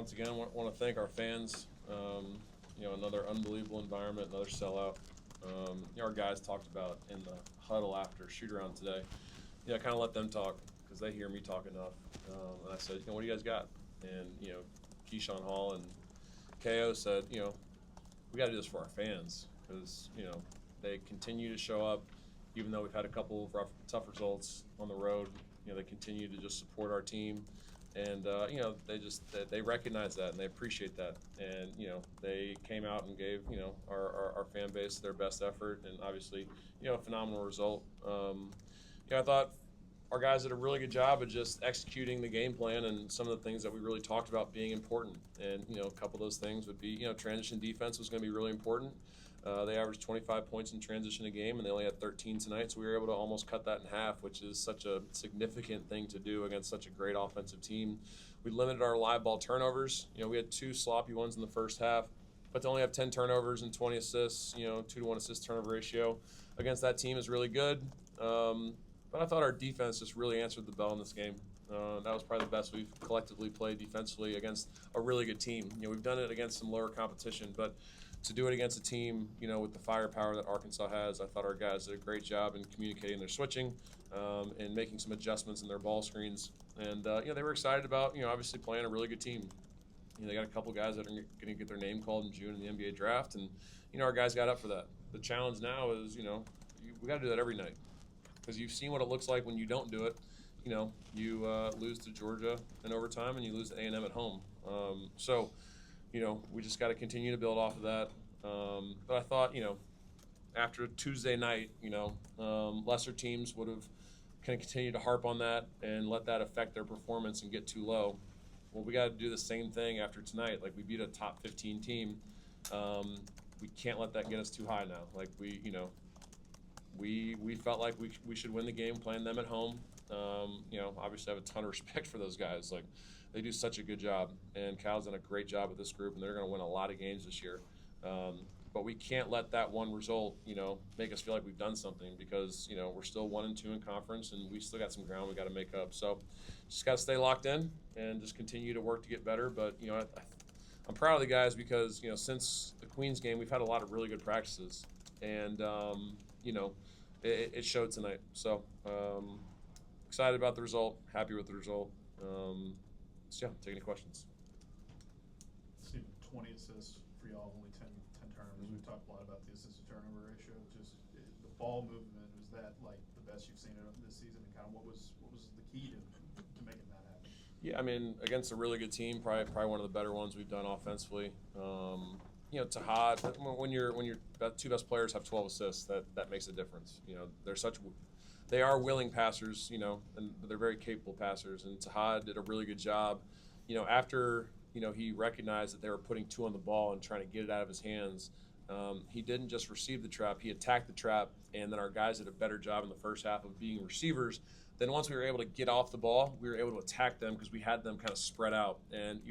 once again, want to thank our fans. Another unbelievable environment, another sellout. Our guys talked about in the huddle after shoot-around today. I kind of let them talk because they hear me talk enough. And I said, what do you guys got? And, Keyshawn Hall and KO said, we got to do this for our fans because, they continue to show up even though we've had a couple of tough results on the road. They continue to just support our team. And, they recognize that and they appreciate that. And, they came out and gave, our fan base their best effort and obviously, a phenomenal result. I thought our guys did a really good job of just executing the game plan and some of the things that we really talked about being important. And, a couple of those things would be, transition defense was going to be really important. They averaged 25 points in transition a game, and they only had 13 tonight, so we were able to almost cut that in half, which is such a significant thing to do against such a great offensive team. We limited our live ball turnovers. We had 2 sloppy ones in the first half, but to only have 10 turnovers and 20 assists, 2-to-1 assist turnover ratio against that team is really good. But I thought our defense just really answered the bell in this game. That was probably the best we've collectively played defensively against a really good team. We've done it against some lower competition, but to do it against a team, with the firepower that Arkansas has, I thought our guys did a great job in communicating their switching and making some adjustments in their ball screens. And, they were excited about, obviously playing a really good team. They got a couple guys that are going to get their name called in June in the NBA draft, and, our guys got up for that. The challenge now is, we got to do that every night because you've seen what it looks like when you don't do it. You lose to Georgia in overtime and you lose to A&M at home. We just got to continue to build off of that. But I thought, after Tuesday night, lesser teams would have kind of continued to harp on that and let that affect their performance and get too low. Well, we got to do the same thing after tonight. Like, we beat a top 15 team. We can't let that get us too high now. Like, we felt like we should win the game playing them at home. Obviously I have a ton of respect for those guys. Like, they do such a good job, and Cal's done a great job with this group, and they're going to win a lot of games this year. But we can't let that one result, make us feel like we've done something because, we're still 1-2 in conference, and we still got some ground we got to make up. So just got to stay locked in and just continue to work to get better. But, I'm proud of the guys because, since the Queens game, we've had a lot of really good practices, and, it showed tonight. So excited about the result, happy with the result. Take any questions. Steve, 20 assists for y'all, only 10 turnovers. We've talked a lot about the assist to turnover ratio. Just the ball movement, was that like the best you've seen it this season? And kind of what was the key to making that happen? Yeah, I mean, against a really good team, probably one of the better ones we've done offensively. Tahad, when your 2 best players have 12 assists, that makes a difference. They are willing passers, and they're very capable passers. And Tahad did a really good job, after, he recognized that they were putting 2 on the ball and trying to get it out of his hands. He didn't just receive the trap, he attacked the trap, and then our guys did a better job in the first half of being receivers. Then once we were able to get off the ball, we were able to attack them because we had them kind of spread out. And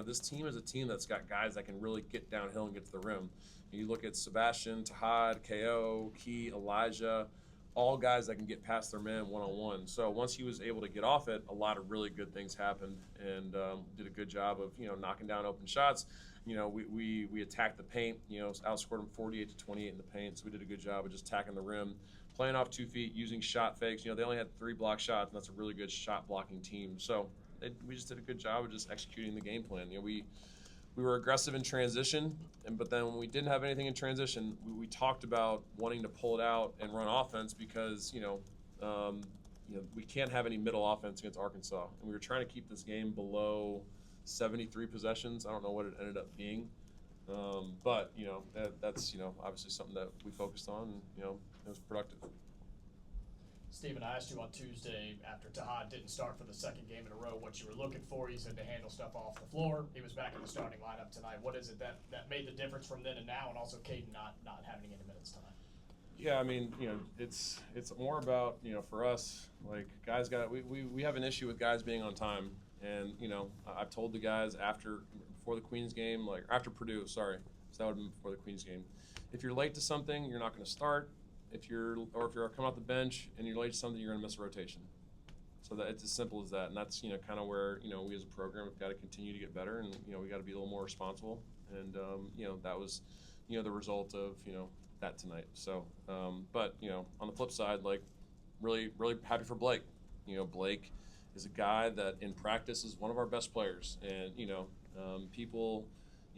this team is a team that's got guys that can really get downhill and get to the rim. You look at Sebastian, Tahad, KO, Key, Elijah, all guys that can get past their man one-on-one. So once he was able to get off it, a lot of really good things happened, and did a good job of, knocking down open shots. We attacked the paint, outscored them 48-28 in the paint, so we did a good job of just attacking the rim, playing off 2 feet, using shot fakes. They only had 3 block shots, and that's a really good shot blocking team. So we just did a good job of just executing the game plan. We were aggressive in transition, but then when we didn't have anything in transition, we talked about wanting to pull it out and run offense because, we can't have any middle offense against Arkansas. And we were trying to keep this game below 73 possessions. I don't know what it ended up being. But that's, obviously something that we focused on, and, it was productive. Stephen, I asked you on Tuesday after Tahad didn't start for the 2nd game in a row what you were looking for. You said to handle stuff off the floor. He was back in the starting lineup tonight. What is it that made the difference from then and now, and also Caden not having any minutes tonight? Yeah, I mean, it's more about, for us, like, guys we have an issue with guys being on time. And, I've told the guys before the Queens game, like after Purdue, sorry, so that would have been before the Queens game. If you're late to something, you're not going to start. If you're coming off the bench and you're late to something, you're going to miss a rotation. So that it's as simple as that, and that's kind of where we as a program have got to continue to get better, and we got to be a little more responsible, and that was the result of that tonight. So, but on the flip side, like really happy for Blake. Blake is a guy that in practice is one of our best players, and people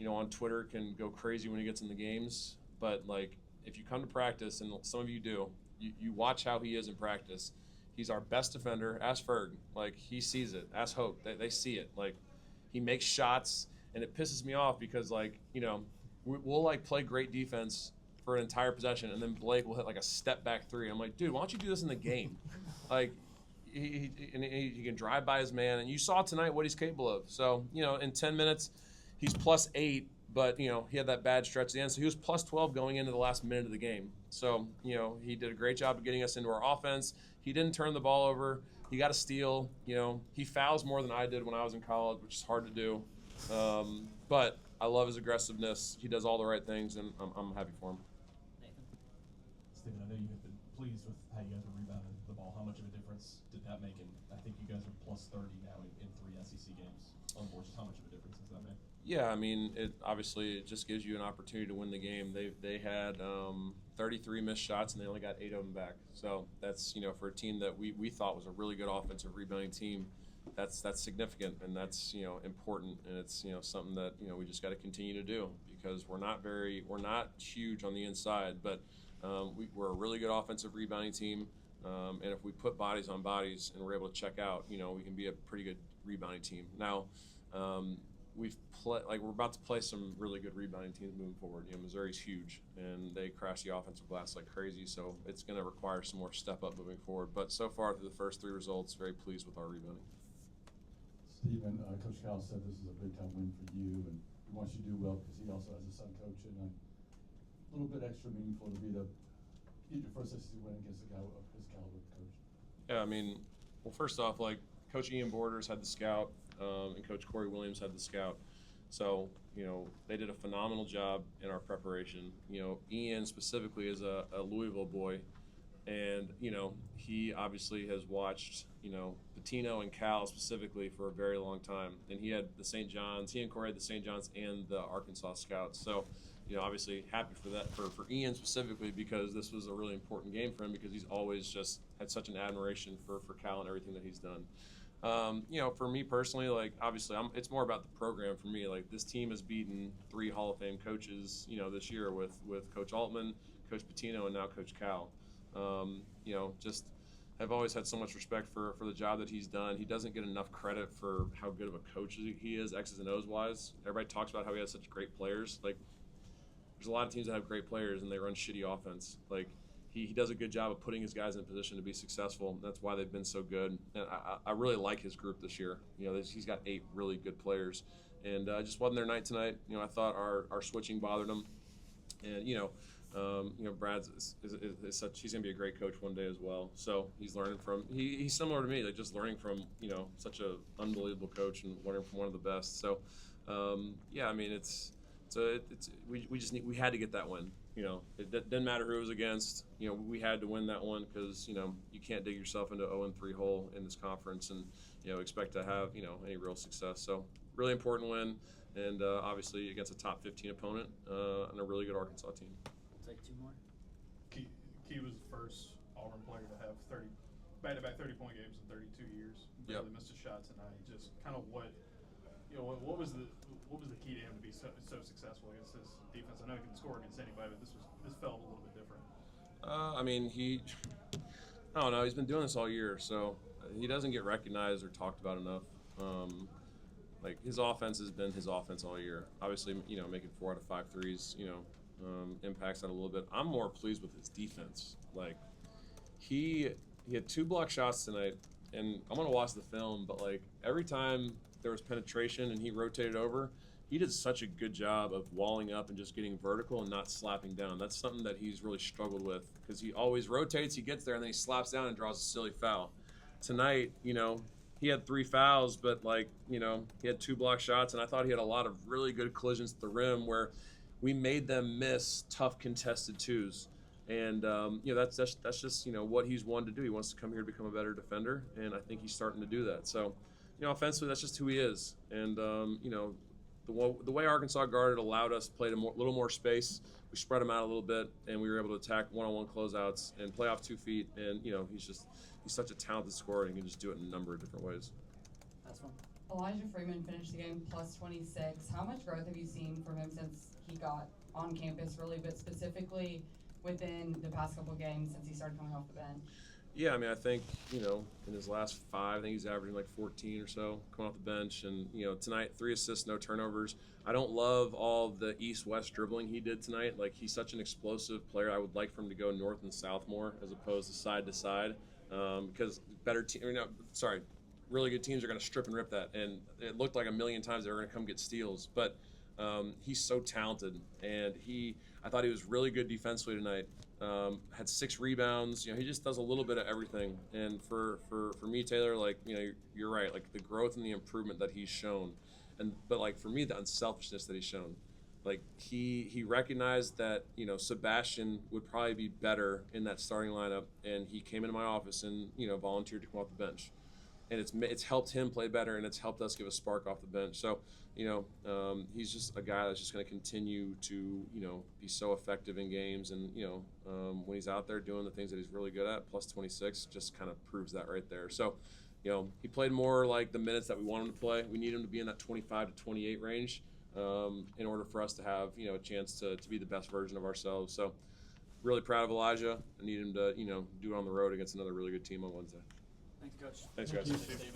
on Twitter can go crazy when he gets in the games, but like if you come to practice, and some of you do, you watch how he is in practice. He's our best defender. Ask Ferg. Like, he sees it. Ask Hope. They see it. Like, he makes shots, and it pisses me off because, like, we'll, like, play great defense for an entire possession, and then Blake will hit, like, a step-back three. I'm like, dude, why don't you do this in the game? Like, he can drive by his man, and you saw tonight what he's capable of. So, in 10 minutes, he's +8, but, he had that bad stretch at the end. So he was +12 going into the last minute of the game. So, he did a great job of getting us into our offense. He didn't turn the ball over. He got a steal. He fouls more than I did when I was in college, which is hard to do. But I love his aggressiveness. He does all the right things, and I'm happy for him. Stephen, I know you have been pleased with how you guys are rebounding the ball. How much of a difference did that make? And I think you guys are +30 now in 3 SEC games on board. Just how much of a difference does that make? Yeah, I mean, it just gives you an opportunity to win the game. They had 33 missed shots, and they only got 8 of them back. So that's for a team that we thought was a really good offensive rebounding team, that's significant, and that's important, and it's something that we just got to continue to do, because we're not huge on the inside, but we're a really good offensive rebounding team, and if we put bodies on bodies and we're able to check out, we can be a pretty good rebounding team. Now, we're about to play some really good rebounding teams moving forward. Missouri's huge, and they crash the offensive glass like crazy, so it's going to require some more step up moving forward. But so far through the first 3 results, very pleased with our rebounding. Stephen, Coach Cal said this is a big time win for you, and he wants you to do well because he also has a son coaching. And a little bit extra meaningful to get your first SEC win against a guy of his caliber coach. Yeah, I mean, well, first off, like Coach Ian Borders had the scout, and Coach Corey Williams had the scout. So, they did a phenomenal job in our preparation. Ian specifically is a Louisville boy, and, he obviously has watched, Pitino and Cal specifically for a very long time. And he had the St. John's, he and Corey had the St. John's and the Arkansas scouts. So, obviously happy for that, for Ian specifically, because this was a really important game for him, because he's always just had such an admiration for Cal and everything that he's done. For me personally, like, obviously it's more about the program for me. Like, this team has beaten 3 Hall of Fame coaches, this year with Coach Altman, Coach Pitino, and now Coach Cal. Just have always had so much respect for the job that he's done. He doesn't get enough credit for how good of a coach he is, X's and O's wise. Everybody talks about how he has such great players. Like, there's a lot of teams that have great players and they run shitty offense. Like, he does a good job of putting his guys in a position to be successful. That's why they've been so good. And I really like his group this year. He's got 8 really good players. And just wasn't their night tonight. I thought our switching bothered him. And, Brad's is such, he's going to be a great coach one day as well. So he's learning from, he's similar to me, like just learning from, such an unbelievable coach and learning from one of the best. So, I mean, we had to get that win. It didn't matter who it was against. We had to win that one, because you can't dig yourself into 0-3 hole in this conference and expect to have any real success. So really important win, and obviously against a top 15 opponent and a really good Arkansas team. We'll take 2 more. Key was the first Auburn player to have back-to-back 30-point games in 32 years. Barely missed a shot tonight. Just kind of what was the key to him to be so successful against this defense? I know he can score against anybody, but this felt a little bit different. I mean, I don't know. He's been doing this all year, so he doesn't get recognized or talked about enough. Like, his offense has been his offense all year. Obviously, making 4 out of 5 threes, impacts that a little bit. I'm more pleased with his defense. Like, he had 2 block shots tonight, and I'm gonna watch the film, but like every time there was penetration and he rotated over, he did such a good job of walling up and just getting vertical and not slapping down. That's something that he's really struggled with, because he always rotates, he gets there, and then he slaps down and draws a silly foul. Tonight, he had 3 fouls, but like, he had 2 block shots, and I thought he had a lot of really good collisions at the rim where we made them miss tough contested 2s. And that's just what he's wanted to do. He wants to come here to become a better defender, and I think he's starting to do that. So, offensively, that's just who he is. And the way Arkansas guarded allowed us to play a little more space. We spread him out a little bit, and we were able to attack one-on-one closeouts and play off 2 feet. And he's such a talented scorer, and he can just do it in a number of different ways. That's one. Elijah Freeman finished the game plus 26. How much growth have you seen from him since he got on campus, really, but specifically within the past couple of games since he started coming off the bench? Yeah, I mean, I think, in his last 5, I think he's averaging like 14 or so coming off the bench. And, tonight, 3 assists, no turnovers. I don't love all the east-west dribbling he did tonight. Like, he's such an explosive player. I would like for him to go north and south more as opposed to side to side, because really good teams are going to strip and rip that. And it looked like a million times they were going to come get steals. But he's so talented, and I thought he was really good defensively tonight. Had 6 rebounds. He just does a little bit of everything. And for me, Taylor, you're right. Like, the growth and the improvement that he's shown, but for me, the unselfishness that he's shown. Like, he recognized that Sebastian would probably be better in that starting lineup, and he came into my office and volunteered to come off the bench. And it's helped him play better, and it's helped us give a spark off the bench. So, he's just a guy that's just going to continue to, be so effective in games. And, when he's out there doing the things that he's really good at, plus 26 just kind of proves that right there. So, he played more like the minutes that we want him to play. We need him to be in that 25 to 28 range in order for us to have, a chance to be the best version of ourselves. So, really proud of Elijah. I need him to, do it on the road against another really good team on Wednesday. Thanks, Coach. Thanks, guys. Thank you, Stephen.